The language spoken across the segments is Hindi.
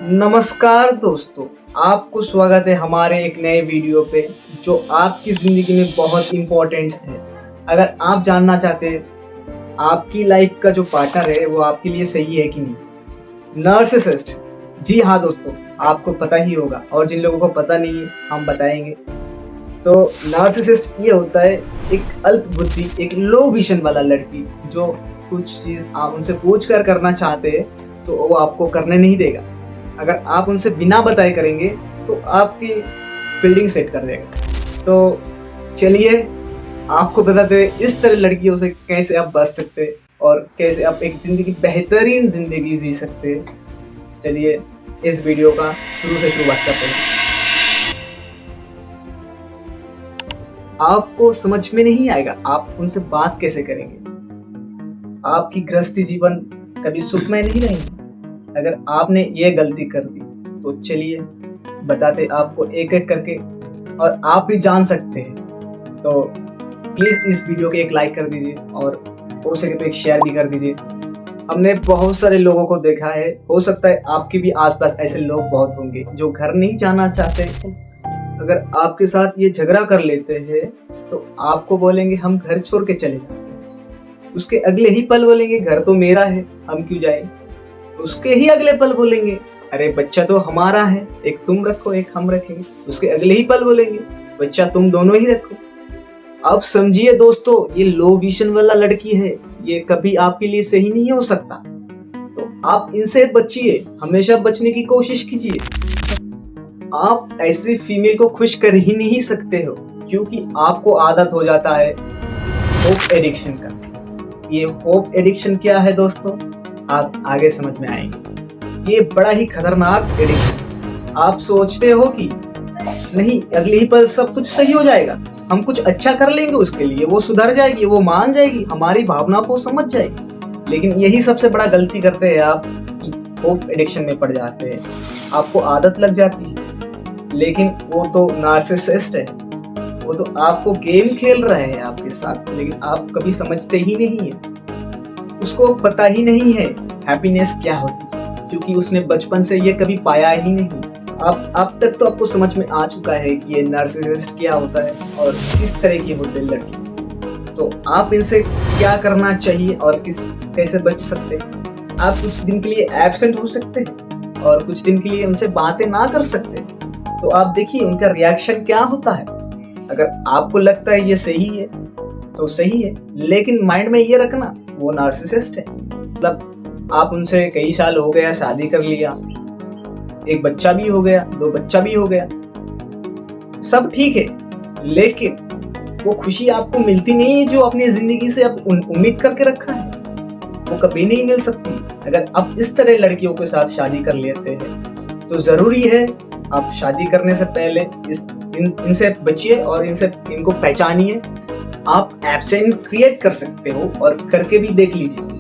नमस्कार दोस्तों, आपको स्वागत है हमारे एक नए वीडियो पे जो आपकी ज़िंदगी में बहुत इम्पोर्टेंट है। अगर आप जानना चाहते हैं आपकी लाइफ का जो पार्टनर है वो आपके लिए सही है कि नहीं। नार्सिसिस्ट, जी हाँ दोस्तों, आपको पता ही होगा और जिन लोगों को पता नहीं है हम बताएंगे। तो नार्सिसिस्ट ये होता है एक अल्प बुद्धि, एक लो विजन वाला लड़की जो कुछ चीज़ आप उनसे पूछ कर करना चाहते हैं तो वो आपको करने नहीं देगा। अगर आप उनसे बिना बताए करेंगे तो आपकी फील्डिंग सेट कर देगा। तो चलिए आपको बताते हैं इस तरह लड़कियों से कैसे आप बच सकते हैं और कैसे आप एक ज़िंदगी बेहतरीन ज़िंदगी जी सकते हैं। चलिए इस वीडियो का शुरू से शुरुआत करते हैं। आपको समझ में नहीं आएगा आप उनसे बात कैसे करेंगे। आपकी गृहस्थी जीवन कभी सुखमय नहीं रहेगी अगर आपने ये गलती कर दी। तो चलिए बताते आपको एक एक करके और आप भी जान सकते हैं। तो प्लीज़ इस वीडियो को एक लाइक कर दीजिए और हो सके तो एक शेयर भी कर दीजिए। हमने बहुत सारे लोगों को देखा है, हो सकता है आपके भी आसपास ऐसे लोग बहुत होंगे जो घर नहीं जाना चाहते। अगर आपके साथ ये झगड़ा कर लेते हैं तो आपको बोलेंगे हम घर छोड़ के चले जाते हैं। उसके अगले ही पल बोलेंगे घर तो मेरा है, हम क्यों जाए। उसके ही अगले पल बोलेंगे अरे बच्चा तो हमारा है, एक तुम रखो एक हम रखेंगे। उसके अगले ही पल बोलेंगे बच्चा तुम दोनों ही रखो। अब समझिए दोस्तों, ये लो विजन वाला लड़की है, ये कभी आपके लिए सही नहीं हो सकता। तो आप इनसे बचिए, हमेशा बचने की कोशिश कीजिए। आप ऐसी फीमेल को खुश कर ही नहीं सकते हो क्योंकि आपको आदत हो जाता है होप एडिक्शन का। ये होप एडिक्शन क्या है दोस्तों, आप आगे समझ में आएंगे। ये बड़ा ही खतरनाक एडिक्शन। आप सोचते हो कि नहीं अगले ही पल सब कुछ सही हो जाएगा, हम कुछ अच्छा कर लेंगे उसके लिए, वो सुधर जाएगी, वो मान जाएगी, हमारी भावना को समझ जाएगी। लेकिन यही सबसे बड़ा गलती करते हैं आप कि होप एडिक्शन में पड़ जाते हैं। आपको आदत लग जाती है। लेकिन वो तो नार्सिसिस्ट है, वो तो आपको गेम खेल रहे हैं आपके साथ, लेकिन आप कभी समझते ही नहीं है। उसको पता ही नहीं है हैप्पीनेस क्या होती है क्योंकि उसने बचपन से ये कभी पाया ही नहीं। अब तक तो आपको समझ में आ चुका है कि ये नार्सिसिस्ट क्या होता है और किस तरह की होते हैं लड़की। तो आप इनसे क्या करना चाहिए और कैसे बच सकते हैं। आप कुछ दिन के लिए एब्सेंट हो सकते हैं और कुछ दिन के लिए उनसे बातें ना कर सकते। तो आप देखिए उनका रिएक्शन क्या होता है। अगर आपको लगता है ये सही है तो सही है, लेकिन माइंड में ये रखना वो नार्सिसिस्ट है। मतलब आप उनसे कई साल हो गया, शादी कर लिया, एक बच्चा भी हो गया, 2 बच्चा भी हो गया, सब ठीक है, लेकिन वो खुशी आपको मिलती नहीं है जो अपनी जिंदगी से आप उम्मीद करके रखा है, वो कभी नहीं मिल सकती। अगर आप इस तरह लड़कियों के साथ शादी कर लेते हैं तो जरूरी है आप शादी करने से पहले इनसे बचिए और इनको पहचानिए। आप एब्सेंट क्रिएट कर सकते हो और करके भी देख लीजिए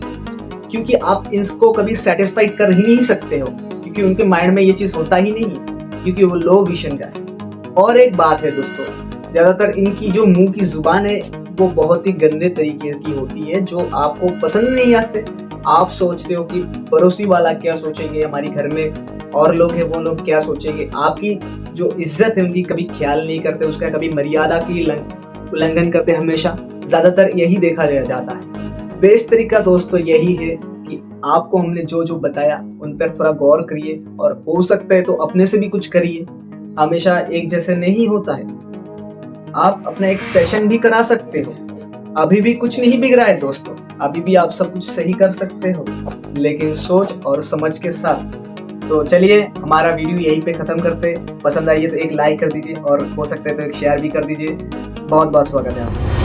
क्योंकि आप इसको कभी सेटिस्फाइड कर ही नहीं सकते हो क्योंकि उनके माइंड में ये चीज़ होता ही नहीं है क्योंकि वो लो विजन का है। और एक बात है दोस्तों, ज़्यादातर इनकी जो मुंह की जुबान है वो बहुत ही गंदे तरीके की होती है जो आपको पसंद नहीं आते। आप सोचते हो कि पड़ोसी वाला क्या सोचेंगे, हमारी घर में और लोग हैं वो लोग क्या सोचेंगे। आपकी जो इज्जत है उनकी कभी ख्याल नहीं करते, उसका कभी मर्यादा की उल्लंघन करते। हमेशा ज़्यादातर यही देखा जाता है। बेस्ट तरीका दोस्तों यही है कि आपको हमने जो जो बताया उन पर थोड़ा गौर करिए और हो सकता है तो अपने से भी कुछ करिए। हमेशा एक जैसे नहीं होता है। आप अपना एक सेशन भी करा सकते हो। अभी भी कुछ नहीं बिगड़ा है दोस्तों, अभी भी आप सब कुछ सही कर सकते हो, लेकिन सोच और समझ के साथ। तो चलिए हमारा वीडियो यहीं पे ख़त्म करते। पसंद आई है तो एक लाइक कर दीजिए और हो सकता है तो एक शेयर भी कर दीजिए। बहुत बहुत स्वागत है आपका।